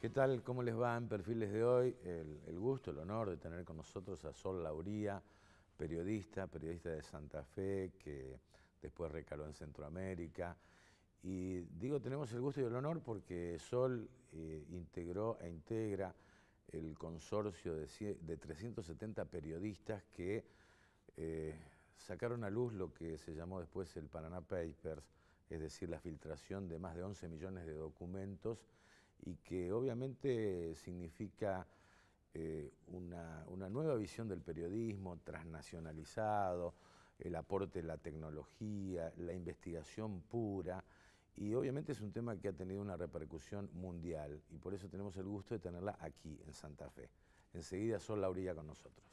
¿Qué tal? ¿Cómo les va en Perfiles de hoy? El gusto, el honor de tener con nosotros a Sol Lauría, periodista de Santa Fe, que después recaló en Centroamérica. Y digo, tenemos el gusto y el honor porque Sol integró e integra el consorcio de 370 periodistas que sacaron a luz lo que se llamó después el Panama Papers, es decir, la filtración de más de 11 millones de documentos, y que obviamente significa una nueva visión del periodismo transnacionalizado, el aporte de la tecnología, la investigación pura, y obviamente es un tema que ha tenido una repercusión mundial, y por eso tenemos el gusto de tenerla aquí en Santa Fe. Enseguida Sol Lauría con nosotros.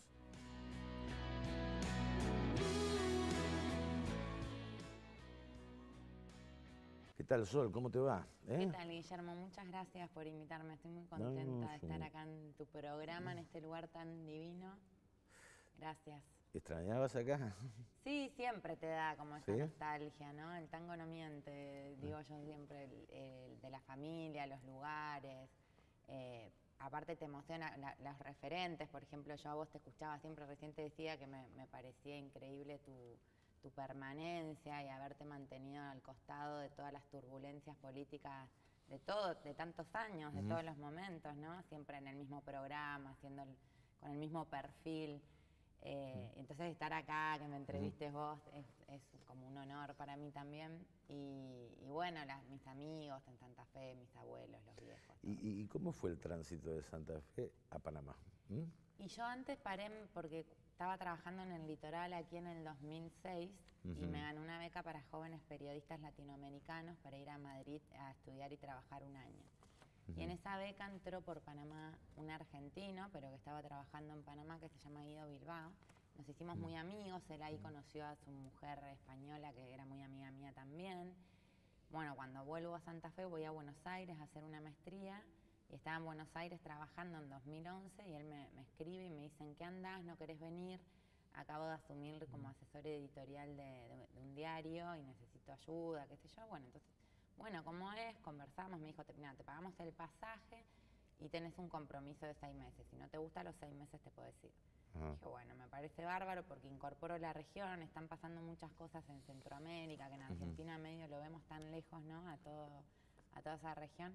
¿Qué tal, Sol? ¿Cómo te va? ¿Qué tal, Guillermo? Muchas gracias por invitarme. Estoy muy contenta de estar acá en tu programa, en este lugar tan divino. Gracias. ¿Extrañabas acá? Sí, siempre te da como esa ¿Sí? nostalgia, ¿no? El tango no miente, digo yo siempre, el de la familia, los lugares. Aparte te emociona los referentes. Por ejemplo, yo a vos te escuchaba siempre, recién te decía que me parecía increíble tu permanencia y haberte mantenido al costado de todas las turbulencias políticas de tantos años, de todos los momentos, ¿no? Siempre en el mismo programa, con el mismo perfil. Entonces estar acá, que me entrevistes vos, es como un honor para mí también. Y bueno, mis amigos en Santa Fe, mis abuelos, los viejos. ¿Y cómo fue el tránsito de Santa Fe a Panamá? Y yo antes paré porque estaba trabajando en el litoral aquí en el 2006 y me gané una beca para jóvenes periodistas latinoamericanos para ir a Madrid a estudiar y trabajar un año. Y en esa beca entró por Panamá un argentino, pero que estaba trabajando en Panamá, que se llama Guido Bilbao. Nos hicimos muy amigos, él ahí conoció a su mujer española, que era muy amiga mía también. Bueno, cuando vuelvo a Santa Fe voy a Buenos Aires a hacer una maestría y estaba en Buenos Aires trabajando en 2011 y él me escribe y me dice: ¿en qué andás? ¿No querés venir? Acabo de asumir como asesor editorial de un diario y necesito ayuda, qué sé yo. Bueno, entonces, bueno, ¿cómo es? Conversamos, me dijo: mira, te pagamos el pasaje y tenés un compromiso de 6 meses. Si no te gusta, a los 6 meses te podés ir. Dije, bueno, me parece bárbaro porque incorporo la región, están pasando muchas cosas en Centroamérica, que en Argentina medio lo vemos tan lejos, ¿no? A toda esa región.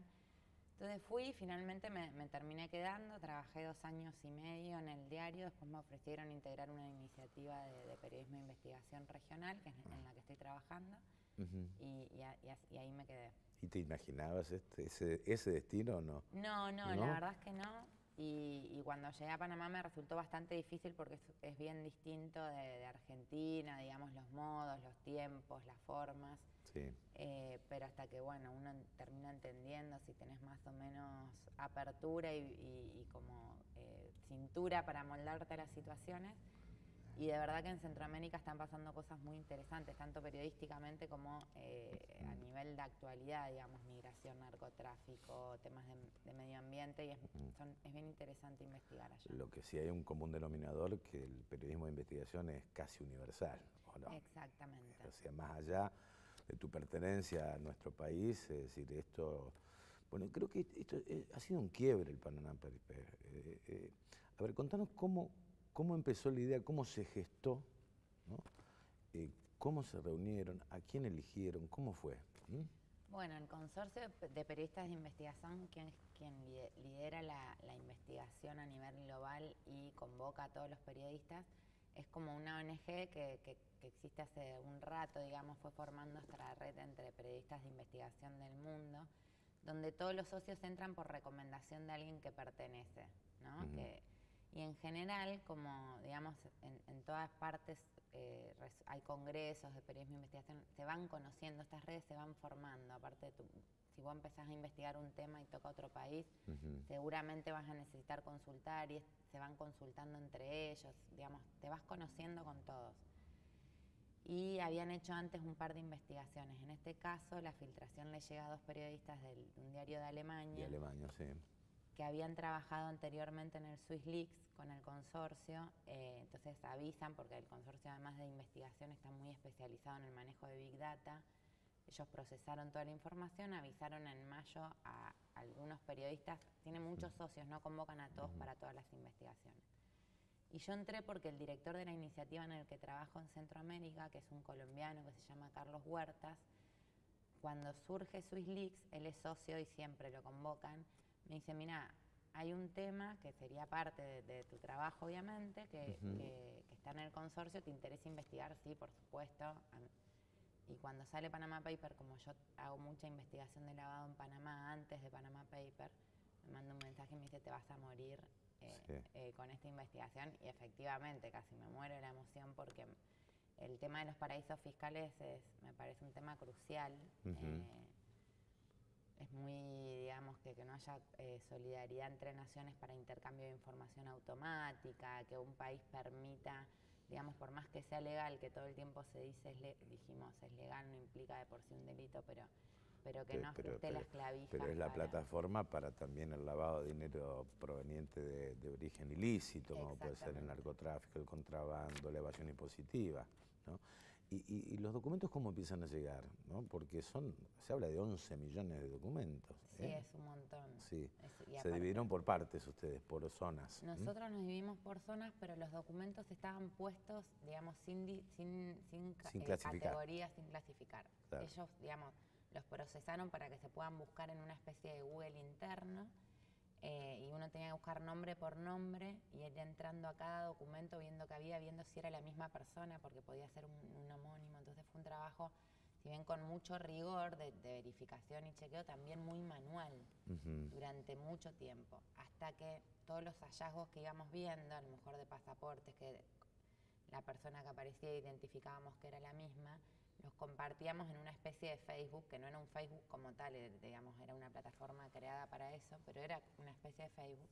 Entonces fui, finalmente me terminé quedando, trabajé 2 años y medio en el diario, después me ofrecieron integrar una iniciativa de periodismo de investigación regional, que es en la que estoy trabajando, y ahí me quedé. ¿Y te imaginabas ese destino o no? No, ¿No? la verdad es que no. Y cuando llegué a Panamá me resultó bastante difícil porque es bien distinto de Argentina, digamos, los modos, los tiempos, las formas. Sí. Pero hasta que, bueno, uno termina entendiendo si tenés más o menos apertura y como cintura para moldarte a las situaciones. Y de verdad que en Centroamérica están pasando cosas muy interesantes, tanto periodísticamente como a nivel de actualidad, digamos, migración, narcotráfico, temas de medio ambiente, y es bien interesante investigar allá. Lo que sí hay un común denominador, que el periodismo de investigación es casi universal, ¿o no? Exactamente. O sea, más allá de tu pertenencia a nuestro país, es decir, esto... Bueno, creo que esto ha sido un quiebre el Panama Papers. A ver, contanos cómo empezó la idea, cómo se gestó, ¿no? ¿Cómo se reunieron? ¿A quién eligieron? ¿Cómo fue? Bueno, el consorcio de periodistas de investigación, quien lidera la investigación a nivel global y convoca a todos los periodistas, es como una ONG que existe hace un rato, digamos, fue formando esta red entre periodistas de investigación del mundo, donde todos los socios entran por recomendación de alguien que pertenece, ¿no? Y en general, como digamos, en todas partes hay congresos de periodismo de investigación, se van conociendo, estas redes se van formando. Aparte, si vos empezás a investigar un tema y toca otro país, seguramente vas a necesitar consultar y se van consultando entre ellos, digamos, te vas conociendo con todos. Y habían hecho antes un par de investigaciones. En este caso, la filtración le llega a 2 periodistas de un diario de Alemania. De Alemania, sí. Que habían trabajado anteriormente en el Swiss Leaks con el consorcio, entonces avisan, porque el consorcio además de investigación está muy especializado en el manejo de Big Data, Ellos procesaron toda la información, avisaron en mayo a algunos periodistas, tienen muchos socios, no convocan a todos para todas las investigaciones. Y yo entré porque el director de la iniciativa en el que trabajo en Centroamérica, que es un colombiano que se llama Carlos Huertas, cuando surge SwissLeaks, él es socio y siempre lo convocan, me dice, mira, hay un tema que sería parte de tu trabajo, obviamente, que está en el consorcio, ¿te interesa investigar? Sí, por supuesto. Y cuando sale Panama Paper, como yo hago mucha investigación de lavado en Panamá antes de Panama Paper, me manda un mensaje y me dice, te vas a morir con esta investigación. Y efectivamente, casi me muero de la emoción porque el tema de los paraísos fiscales me parece un tema crucial. Es muy, digamos, que no haya solidaridad entre naciones para intercambio de información automática, que un país permita, digamos, por más que sea legal, que todo el tiempo se dice, dijimos, es legal, no implica de por sí un delito, pero que no esté las clavijas. Pero es la plataforma para también el lavado de dinero proveniente de origen ilícito, como puede ser el narcotráfico, el contrabando, la evasión impositiva, ¿no? Y los documentos, ¿cómo empiezan a llegar? ¿No? Porque se habla de 11 millones de documentos. Sí, es un montón. Sí. Se dividieron por partes ustedes, por zonas. Nosotros nos dividimos por zonas, pero los documentos estaban puestos, digamos, sin categorías, sin clasificar. Claro. Ellos, digamos, los procesaron para que se puedan buscar en una especie de Google interno. Y uno tenía que buscar nombre por nombre y ir entrando a cada documento viendo si era la misma persona, porque podía ser un homónimo. Entonces fue un trabajo, si bien con mucho rigor de verificación y chequeo, también muy manual durante mucho tiempo, hasta que todos los hallazgos que íbamos viendo, a lo mejor de pasaportes, que la persona que aparecía identificábamos que era la misma, los compartíamos en una especie de Facebook, que no era un Facebook como tal, digamos, era una plataforma creada para eso, pero era una especie de Facebook.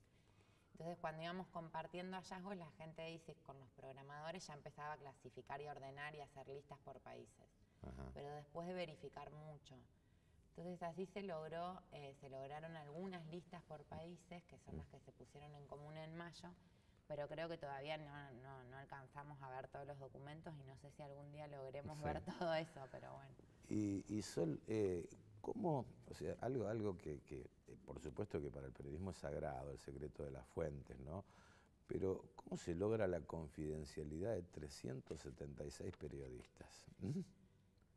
Entonces, cuando íbamos compartiendo hallazgos, la gente dice, con los programadores ya empezaba a clasificar y ordenar y hacer listas por países. Pero después de verificar mucho. Entonces, así se lograron algunas listas por países, que son las que se pusieron en común en mayo, pero creo que todavía no alcanzamos a ver todos los documentos y no sé si algún día logremos ver todo eso, pero bueno. Y Sol, ¿cómo, o sea, algo que por supuesto que para el periodismo es sagrado, el secreto de las fuentes, ¿no? Pero ¿cómo se logra la confidencialidad de 376 periodistas?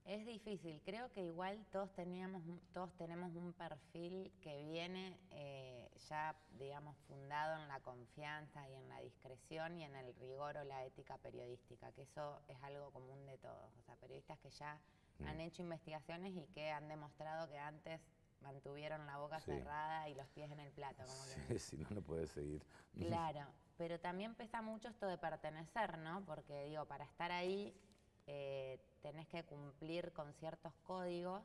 Es difícil, creo que igual todos tenemos un perfil que viene ya, digamos, fundado en la confianza y en la discreción y en el rigor o la ética periodística, que eso es algo común de todos. O sea, periodistas que ya han hecho investigaciones y que han demostrado que antes mantuvieron la boca cerrada y los pies en el plato. Como si no, no puedes seguir. Claro, pero también pesa mucho esto de pertenecer, ¿no? Porque, digo, para estar ahí tenés que cumplir con ciertos códigos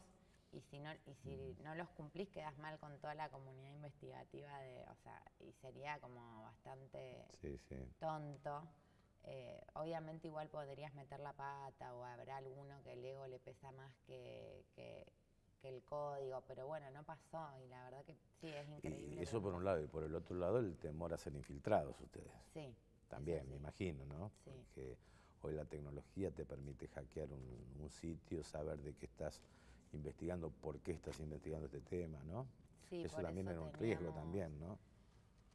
y si no los cumplís quedás mal con toda la comunidad investigativa, o sea, y sería como bastante tonto. Obviamente igual podrías meter la pata o habrá alguno que el ego le pesa más que el código, pero bueno, no pasó y la verdad que sí, es increíble. Y eso por un lado, y por el otro lado el temor a ser infiltrados ustedes. Sí. También, me imagino, ¿no? Sí. Porque hoy la tecnología te permite hackear un sitio, saber de qué estás investigando, por qué estás investigando este tema, ¿no? Sí, eso también era un riesgo también, ¿no?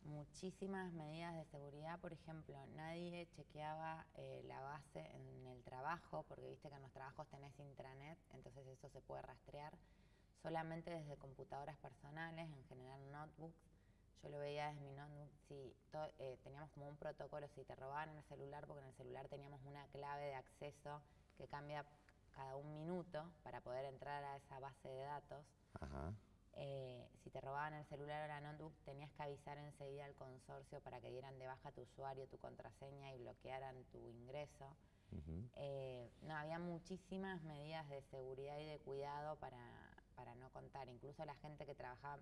Muchísimas medidas de seguridad, por ejemplo, nadie chequeaba la base en el trabajo, porque viste que en los trabajos tenés intranet, entonces eso se puede rastrear solamente desde computadoras personales, en general notebooks. Yo lo veía desde mi notebook, teníamos como un protocolo, si te robaban el celular, porque en el celular teníamos una clave de acceso que cambia cada 1 minuto para poder entrar a esa base de datos. Si te robaban el celular o la notebook, tenías que avisar enseguida al consorcio para que dieran de baja tu usuario, tu contraseña y bloquearan tu ingreso. No, había muchísimas medidas de seguridad y de cuidado para no contar. Incluso la gente que trabaja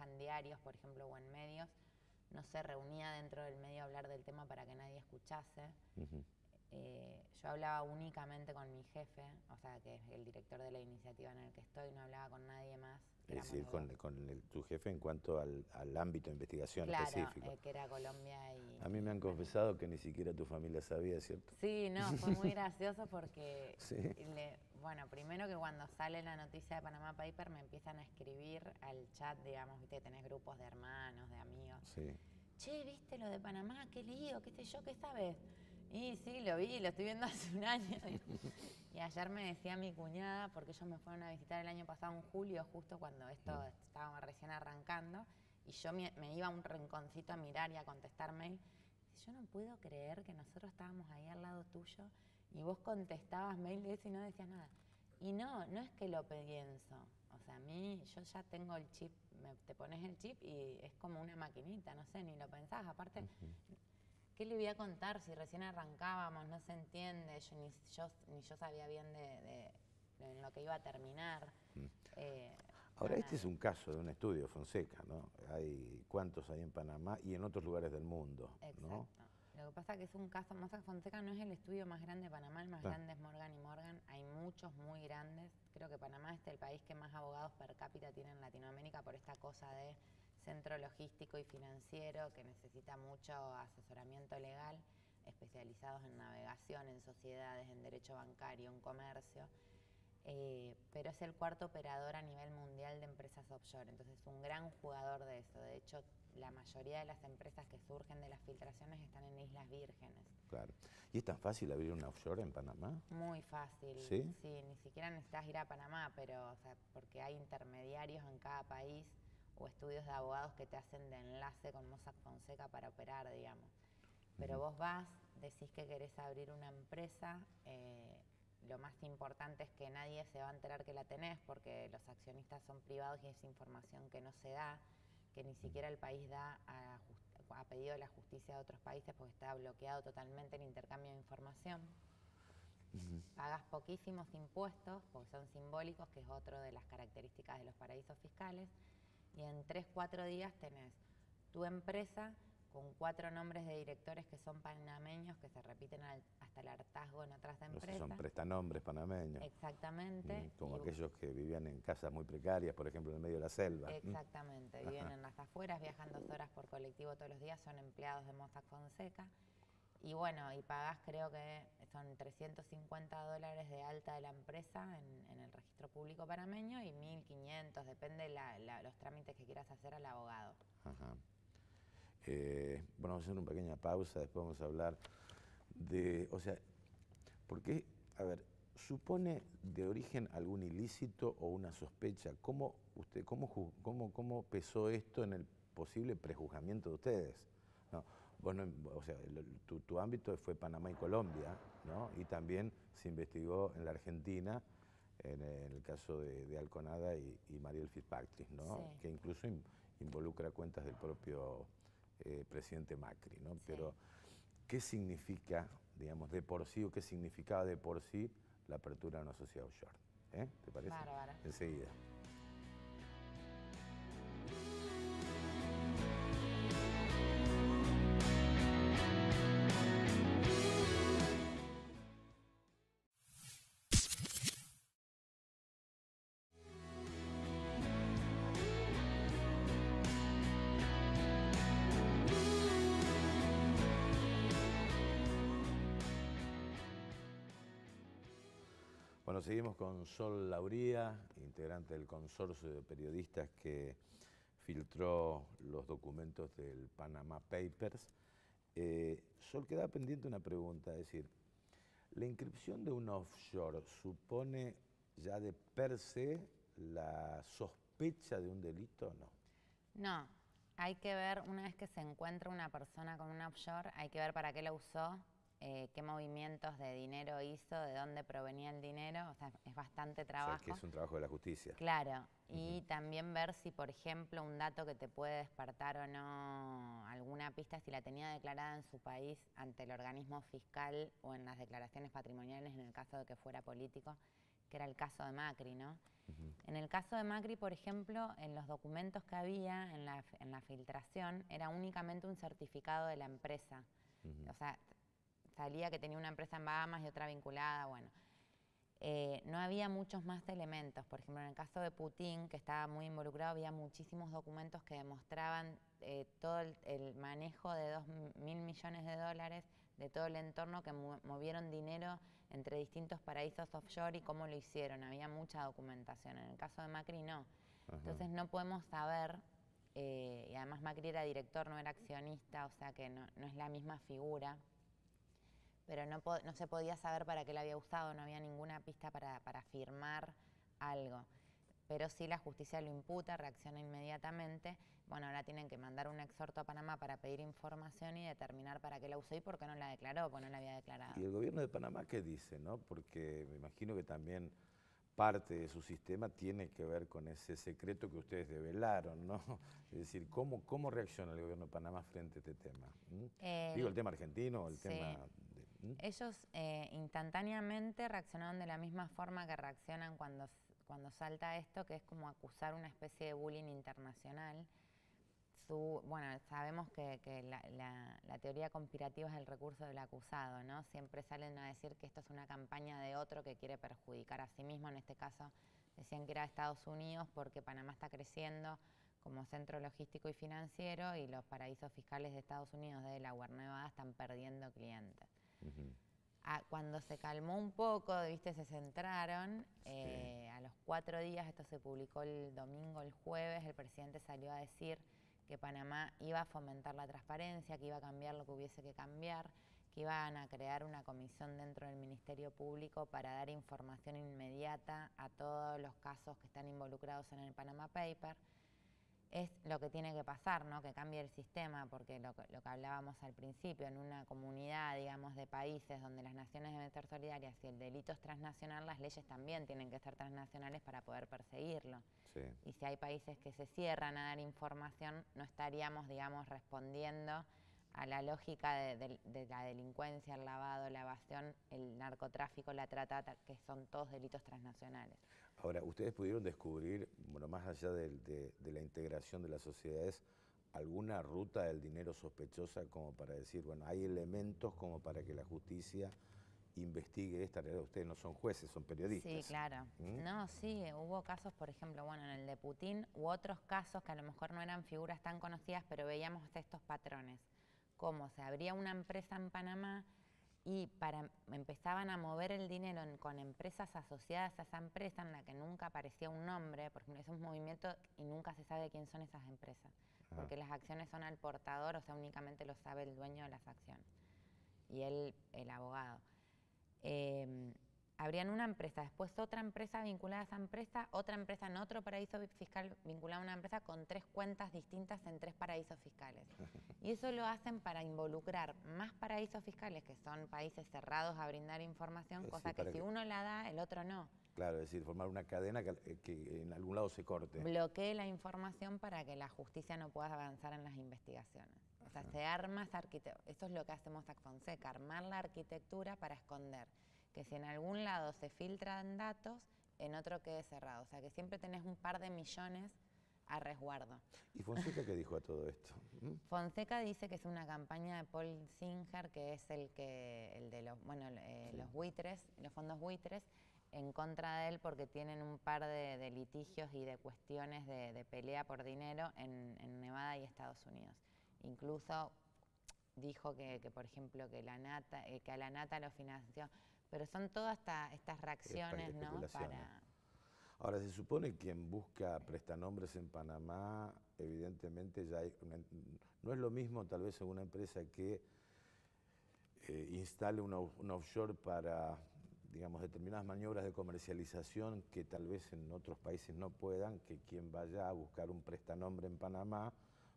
en diarios, por ejemplo, o en medios, no se reunía dentro del medio a hablar del tema para que nadie escuchase. Yo hablaba únicamente con mi jefe, o sea, que es el director de la iniciativa en el que estoy, no hablaba con nadie más. Es decir, con tu jefe en cuanto al ámbito de investigación específico. Claro, que era Colombia y... A mí me han confesado que ni siquiera tu familia sabía, ¿cierto? Sí, no, fue muy gracioso porque bueno, primero que cuando sale la noticia de Panama Paper me empiezan a escribir al chat, digamos, viste, tenés grupos de hermanos, de amigos. Sí. Che, ¿viste lo de Panamá? ¿Qué lío? ¿Qué sé yo? ¿Qué sabes? Y sí, lo vi, lo estoy viendo hace un año. Y ayer me decía mi cuñada, porque ellos me fueron a visitar el año pasado en julio, justo cuando esto estaba recién arrancando, y yo me iba a un rinconcito a mirar y a contestar mail. Yo no puedo creer que nosotros estábamos ahí al lado tuyo y vos contestabas mail de eso y no decías nada. Y no es que lo pienso. O sea, a mí, yo ya tengo el chip, te pones el chip y es como una maquinita, no sé, ni lo pensás. Aparte, ¿qué le voy a contar si recién arrancábamos? No se entiende, ni yo sabía bien de en lo que iba a terminar. Ahora, este es un caso de un estudio Fonseca, ¿no? Hay cuántos hay en Panamá y en otros lugares del mundo, ¿no? Exacto. Lo que pasa es que es un caso, Mossack Fonseca no es el estudio más grande de Panamá, el más grande es Morgan y Morgan. Hay muchos muy grandes. Creo que Panamá es el país que más abogados per cápita tiene en Latinoamérica por esta cosa de centro logístico y financiero que necesita mucho asesoramiento legal, especializados en navegación, en sociedades, en derecho bancario, en comercio. Pero es el cuarto operador a nivel mundial de empresas offshore, entonces es un gran jugador de eso. De hecho, la mayoría de las empresas que surgen de las filtraciones están en Islas Vírgenes. Claro. ¿Y es tan fácil abrir una offshore en Panamá? Muy fácil. ¿Sí? Sí, ni siquiera necesitas ir a Panamá, pero, o sea, porque hay intermediarios en cada país o estudios de abogados que te hacen de enlace con Mossack Fonseca para operar, digamos. Pero vos vas, decís que querés abrir una empresa, lo más importante es que nadie se va a enterar que la tenés porque los accionistas son privados y es información que no se da, que ni siquiera el país da a pedido de la justicia de otros países porque está bloqueado totalmente el intercambio de información. Pagas poquísimos impuestos porque son simbólicos, que es otra de las características de los paraísos fiscales, y en 3-4 días tenés tu empresa con 4 nombres de directores que son panameños, que se repiten hasta el hartazgo en otras empresas. Esos son prestanombres panameños. Exactamente. Como aquellos que vivían en casas muy precarias, por ejemplo, en el medio de la selva. Exactamente. Viven en las afueras, viajan 2 horas por colectivo todos los días, son empleados de Mossack Fonseca. Y bueno, y pagás, creo que son $350 de alta de la empresa en el registro público panameño y 1.500, depende los trámites que quieras hacer al abogado. Ajá. Bueno, vamos a hacer una pequeña pausa, después vamos a hablar de, o sea, porque, a ver, supone de origen algún ilícito o una sospecha. ¿Cómo pesó esto en el posible prejuzgamiento de ustedes? No, vos no, o sea, tu ámbito fue Panamá y Colombia, ¿no? Y también se investigó en la Argentina, en el caso de Alconada y Mariel Fitzpatrick, ¿no? Sí. Que incluso involucra cuentas del propio presidente Macri, ¿no? Sí. Pero, ¿qué significa, digamos, de por sí, o qué significaba de por sí la apertura de una sociedad offshore? ¿Te parece? Bárbaro. Enseguida. Bueno, seguimos con Sol Lauría, integrante del consorcio de periodistas que filtró los documentos del Panama Papers. Sol, queda pendiente una pregunta, es decir, ¿la inscripción de un offshore supone ya de per se la sospecha de un delito o no? No, hay que ver, una vez que se encuentra una persona con un offshore, hay que ver para qué la usó, qué movimientos de dinero hizo, de dónde provenía el dinero, o sea, es bastante trabajo. O sea, que es un trabajo de la justicia. Claro, y también ver si, por ejemplo, un dato que te puede despertar o no alguna pista, si la tenía declarada en su país ante el organismo fiscal o en las declaraciones patrimoniales, en el caso de que fuera político, que era el caso de Macri, ¿no? En el caso de Macri, por ejemplo, en los documentos que había en la filtración, era únicamente un certificado de la empresa. O sea, salía que tenía una empresa en Bahamas y otra vinculada, bueno. No había muchos más elementos. Por ejemplo, en el caso de Putin, que estaba muy involucrado, había muchísimos documentos que demostraban todo el manejo de $2.000 millones de todo el entorno que movieron dinero entre distintos paraísos offshore y cómo lo hicieron. Había mucha documentación. En el caso de Macri no. Entonces no podemos saber, y además Macri era director, no era accionista, o sea que no es la misma figura. Pero no se podía saber para qué la había usado, no había ninguna pista para afirmar algo. Pero sí la justicia lo imputa, reacciona inmediatamente. Bueno, ahora tienen que mandar un exhorto a Panamá para pedir información y determinar para qué la usó y por qué no la declaró, porque no la había declarado. ¿Y el gobierno de Panamá qué dice, no? Porque me imagino que también parte de su sistema tiene que ver con ese secreto que ustedes develaron, ¿no? Es decir, ¿cómo reacciona el gobierno de Panamá frente a este tema? Digo, el tema argentino o el tema... Ellos instantáneamente reaccionaron de la misma forma que reaccionan cuando salta esto, que es como acusar una especie de bullying internacional. Bueno, sabemos que la teoría conspirativa es el recurso del acusado, ¿no? Siempre salen a decir que esto es una campaña de otro que quiere perjudicar a sí mismo. En este caso decían que era Estados Unidos porque Panamá está creciendo como centro logístico y financiero y los paraísos fiscales de Estados Unidos, de Delaware, Nevada, están perdiendo clientes. Cuando se calmó un poco, ¿viste? Se centraron, a los 4 días, esto se publicó el domingo, el jueves, el presidente salió a decir que Panamá iba a fomentar la transparencia, que iba a cambiar lo que hubiese que cambiar, que iban a crear una comisión dentro del Ministerio Público para dar información inmediata a todos los casos que están involucrados en el Panama Paper. Es lo que tiene que pasar, ¿no? Que cambie el sistema, porque lo que hablábamos al principio, en una comunidad, digamos, de países donde las naciones deben ser solidarias y el delito es transnacional, las leyes también tienen que ser transnacionales para poder perseguirlo. Sí. Y si hay países que se cierran a dar información, no estaríamos, digamos, respondiendo a la lógica de la delincuencia, el lavado, la evasión, el narcotráfico, la trata, que son todos delitos transnacionales. Ahora, ustedes pudieron descubrir, bueno, más allá de la integración de las sociedades, alguna ruta del dinero sospechosa como para decir, bueno, hay elementos como para que la justicia investigue esta realidad. Ustedes no son jueces, son periodistas. Sí, claro. No, sí, hubo casos, por ejemplo, bueno, en el de Putin, u otros casos que a lo mejor no eran figuras tan conocidas, pero veíamos estos patrones. Cómo se abría una empresa en Panamá y empezaban a mover el dinero con empresas asociadas a esa empresa en la que nunca aparecía un nombre, porque es un movimiento y nunca se sabe quién son esas empresas, porque las acciones son al portador, o sea, únicamente lo sabe el dueño de las acciones y él, el abogado. Abrían una empresa, después otra empresa vinculada a esa empresa, otra empresa en otro paraíso fiscal vinculada a una empresa con 3 cuentas distintas en 3 paraísos fiscales. Y eso lo hacen para involucrar más paraísos fiscales, que son países cerrados a brindar información, cosa que si uno la da, el otro no. Claro, es decir, formar una cadena que en algún lado se corte. Bloquee la información para que la justicia no pueda avanzar en las investigaciones. O sea, se arma esa arquitectura. Eso es lo que hace Mossack Fonseca, armar la arquitectura para esconder que si en algún lado se filtran datos, en otro quede cerrado. O sea, que siempre tenés un par de millones a resguardo. ¿Y Fonseca qué dijo a todo esto? Fonseca dice que es una campaña de Paul Singer, que es el de los, los buitres, los fondos buitres, en contra de él porque tienen un par de litigios y de cuestiones de pelea por dinero en Nevada y Estados Unidos. Incluso dijo que por ejemplo, que a la Nata lo financió. Pero son todas estas reacciones, ¿no? Ahora, se supone que quien busca prestanombres en Panamá, evidentemente ya hay no es lo mismo tal vez en una empresa que instale una offshore para, digamos, determinadas maniobras de comercialización que tal vez en otros países no puedan, que quien vaya a buscar un prestanombre en Panamá,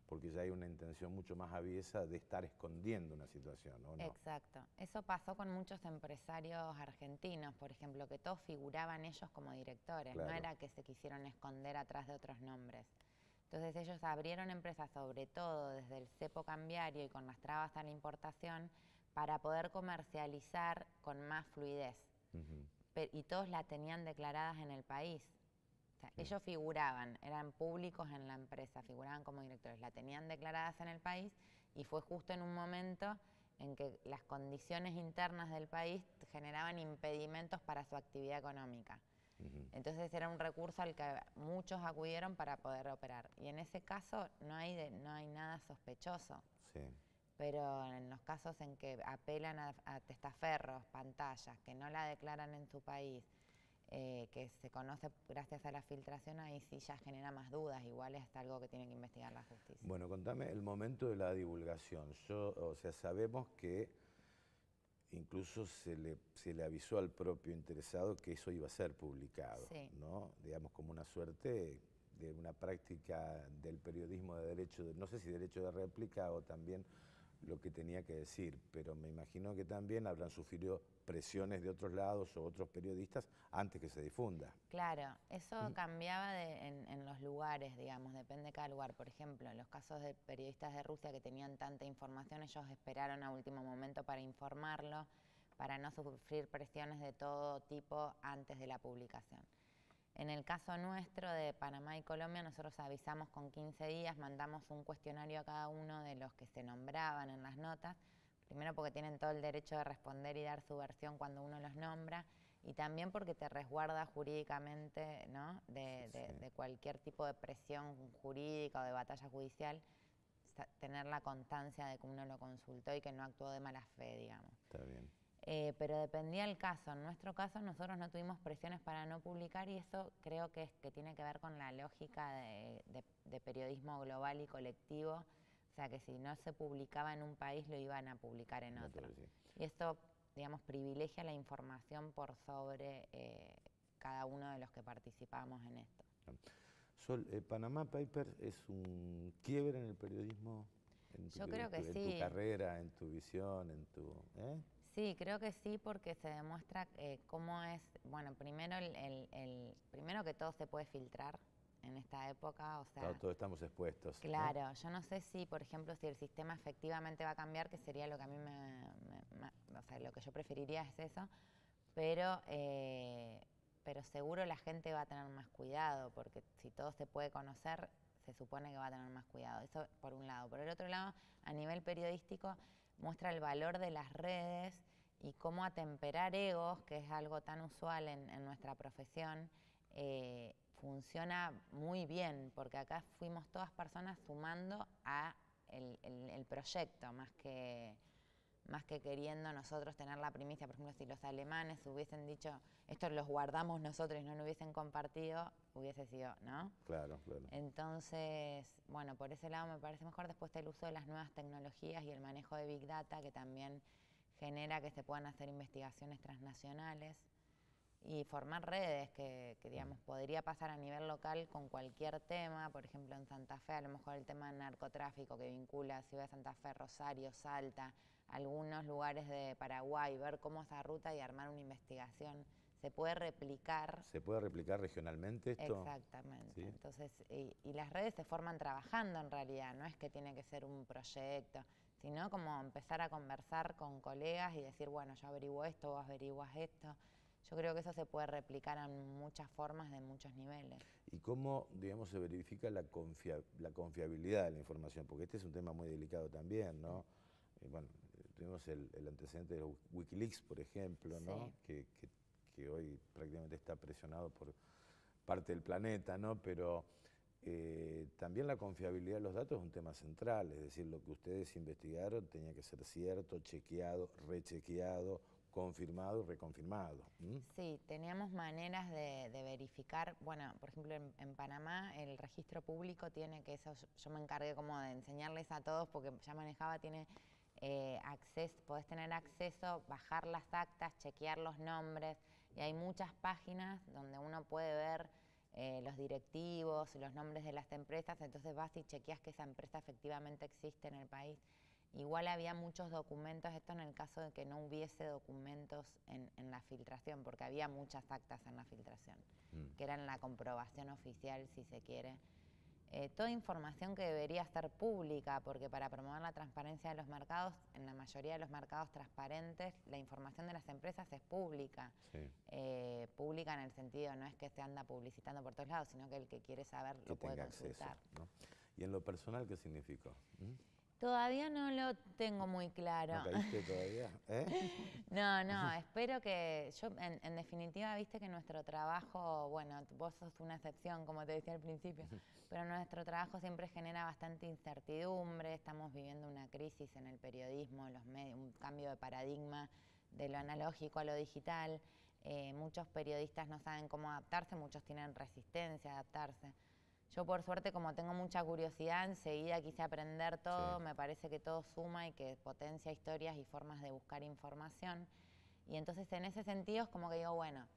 porque ya hay una intención mucho más aviesa de estar escondiendo una situación, ¿o no? Exacto. Eso pasó con muchos empresarios argentinos, por ejemplo, que todos figuraban ellos como directores, claro. No era que se quisieron esconder atrás de otros nombres. Entonces ellos abrieron empresas, sobre todo desde el cepo cambiario y con las trabas a la importación, para poder comercializar con más fluidez. Y todos la tenían declaradas en el país. O sea, ellos figuraban, eran públicos en la empresa, figuraban como directores, la tenían declaradas en el país y fue justo en un momento en que las condiciones internas del país generaban impedimentos para su actividad económica. Entonces era un recurso al que muchos acudieron para poder operar. Y en ese caso no hay nada sospechoso. pero en los casos en que apelan a testaferros, pantallas, que no la declaran en su país, que se conoce gracias a la filtración, ahí sí ya genera más dudas, igual es algo que tiene que investigar la justicia. Bueno, contame el momento de la divulgación. O sea, sabemos que incluso se le avisó al propio interesado que eso iba a ser publicado, Sí. ¿no? Digamos, como una suerte de una práctica del periodismo de derecho, no sé si derecho de réplica o también lo que tenía que decir, pero me imagino que también habrán sufrido presiones de otros lados o otros periodistas antes que se difunda. Claro, eso cambiaba en los lugares, digamos, depende de cada lugar. Por ejemplo, en los casos de periodistas de Rusia que tenían tanta información, ellos esperaron a último momento para informarlo, para no sufrir presiones de todo tipo antes de la publicación. En el caso nuestro de Panamá y Colombia, nosotros avisamos con 15 días, mandamos un cuestionario a cada uno de los que se nombraban en las notas, primero porque tienen todo el derecho de responder y dar su versión cuando uno los nombra, y también porque te resguarda jurídicamente, ¿no? de cualquier tipo de presión jurídica o de batalla judicial, tener la constancia de que uno lo consultó y que no actuó de mala fe, digamos. Está bien. Pero dependía el caso. En nuestro caso nosotros no tuvimos presiones para no publicar y eso creo que tiene que ver con la lógica de periodismo global y colectivo. O sea que si no se publicaba en un país lo iban a publicar en otro. Sí. Y esto, digamos, privilegia la información por sobre cada uno de los que participamos en esto. Sol, Panama Papers es un quiebre en el periodismo, Yo creo que sí. En tu carrera, en tu visión, en tu... Sí, creo que sí, porque se demuestra cómo es, bueno, primero primero que todo se puede filtrar en esta época, o sea... Claro, todos estamos expuestos. Claro, ¿no? Yo no sé si, por ejemplo, si el sistema efectivamente va a cambiar, que sería lo que a mí o sea, lo que yo preferiría es eso, pero seguro la gente va a tener más cuidado, porque si todo se puede conocer, se supone que va a tener más cuidado. Eso por un lado. Por el otro lado, a nivel periodístico, muestra el valor de las redes y cómo atemperar egos, que es algo tan usual en nuestra profesión, funciona muy bien, porque acá fuimos todas personas sumando a el proyecto, más que queriendo nosotros tener la primicia. Por ejemplo, si los alemanes hubiesen dicho, esto los guardamos nosotros y no lo hubiesen compartido, hubiese sido, ¿no? Claro. Entonces, bueno, por ese lado me parece mejor. Después está el uso de las nuevas tecnologías y el manejo de Big Data, que también genera que se puedan hacer investigaciones transnacionales y formar redes que digamos, podría pasar a nivel local con cualquier tema. Por ejemplo, en Santa Fe, a lo mejor el tema del narcotráfico que vincula Ciudad de Santa Fe, Rosario, Salta, algunos lugares de Paraguay, ver cómo esa ruta y armar una investigación. ¿Se puede replicar? ¿Se puede replicar regionalmente esto? Exactamente. ¿Sí? Entonces, y las redes se forman trabajando en realidad, no es que tiene que ser un proyecto, sino como empezar a conversar con colegas y decir, bueno, yo averiguo esto, vos averiguas esto. Yo creo que eso se puede replicar en muchas formas, de muchos niveles. ¿Y cómo, digamos, se verifica la confiabilidad de la información? Porque este es un tema muy delicado también, ¿no? Bueno, tuvimos el antecedente de Wikileaks, por ejemplo, ¿no? Sí. Que hoy prácticamente está presionado por parte del planeta, ¿no? Pero también la confiabilidad de los datos es un tema central, es decir, lo que ustedes investigaron tenía que ser cierto, chequeado, rechequeado, confirmado y reconfirmado. Sí, teníamos maneras de verificar. Bueno, por ejemplo, en Panamá el registro público tiene que, eso yo me encargué como de enseñarles a todos porque ya manejaba, tiene acceso, podés tener acceso, bajar las actas, chequear los nombres, y hay muchas páginas donde uno puede ver los directivos, los nombres de las empresas, entonces vas y chequeas que esa empresa efectivamente existe en el país. Igual había muchos documentos, esto en el caso de que no hubiese documentos en la filtración, porque había muchas actas en la filtración, que eran la comprobación oficial, si se quiere. Toda información que debería ser pública, porque para promover la transparencia de los mercados, en la mayoría de los mercados transparentes, la información de las empresas es pública. Sí. Pública en el sentido, no es que se anda publicitando por todos lados, sino que el que quiere saber lo puede consultar. Acceso, ¿no? ¿Y en lo personal qué significó? Todavía no lo tengo muy claro. ¿No caíste todavía? No, espero que... Yo, en definitiva, viste que nuestro trabajo, bueno, vos sos una excepción, como te decía al principio, pero nuestro trabajo siempre genera bastante incertidumbre, estamos viviendo una crisis en el periodismo, en los medios, un cambio de paradigma de lo analógico a lo digital. Muchos periodistas no saben cómo adaptarse, muchos tienen resistencia a adaptarse. Yo, por suerte, como tengo mucha curiosidad, enseguida quise aprender todo, me parece que todo suma y que potencia historias y formas de buscar información. Y entonces, en ese sentido, es como que digo, bueno,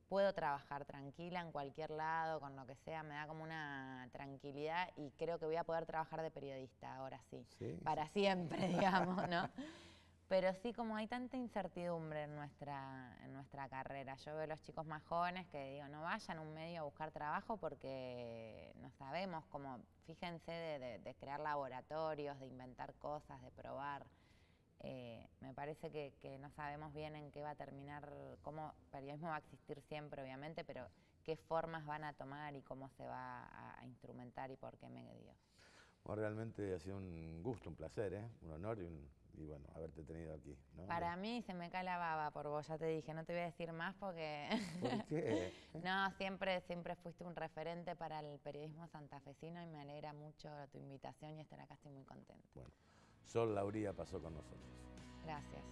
puedo trabajar tranquila en cualquier lado, con lo que sea, me da como una tranquilidad y creo que voy a poder trabajar de periodista, ahora sí, para siempre, digamos, ¿no? Pero sí, como hay tanta incertidumbre en nuestra carrera. Yo veo a los chicos más jóvenes que digo, no vayan a un medio a buscar trabajo porque no sabemos cómo, fíjense de crear laboratorios, de inventar cosas, de probar. Me parece que no sabemos bien en qué va a terminar, cómo periodismo va a existir siempre, obviamente, pero qué formas van a tomar y cómo se va a instrumentar y por qué medios. Bueno, realmente ha sido un gusto, un placer, un honor y bueno, haberte tenido aquí, ¿no? Para mí se me cae la baba por vos, ya te dije, no te voy a decir más porque... ¿Por qué? No, siempre fuiste un referente para el periodismo santafesino y me alegra mucho tu invitación y estar acá, estoy muy contenta. Bueno, Sol Lauría pasó con nosotros. Gracias.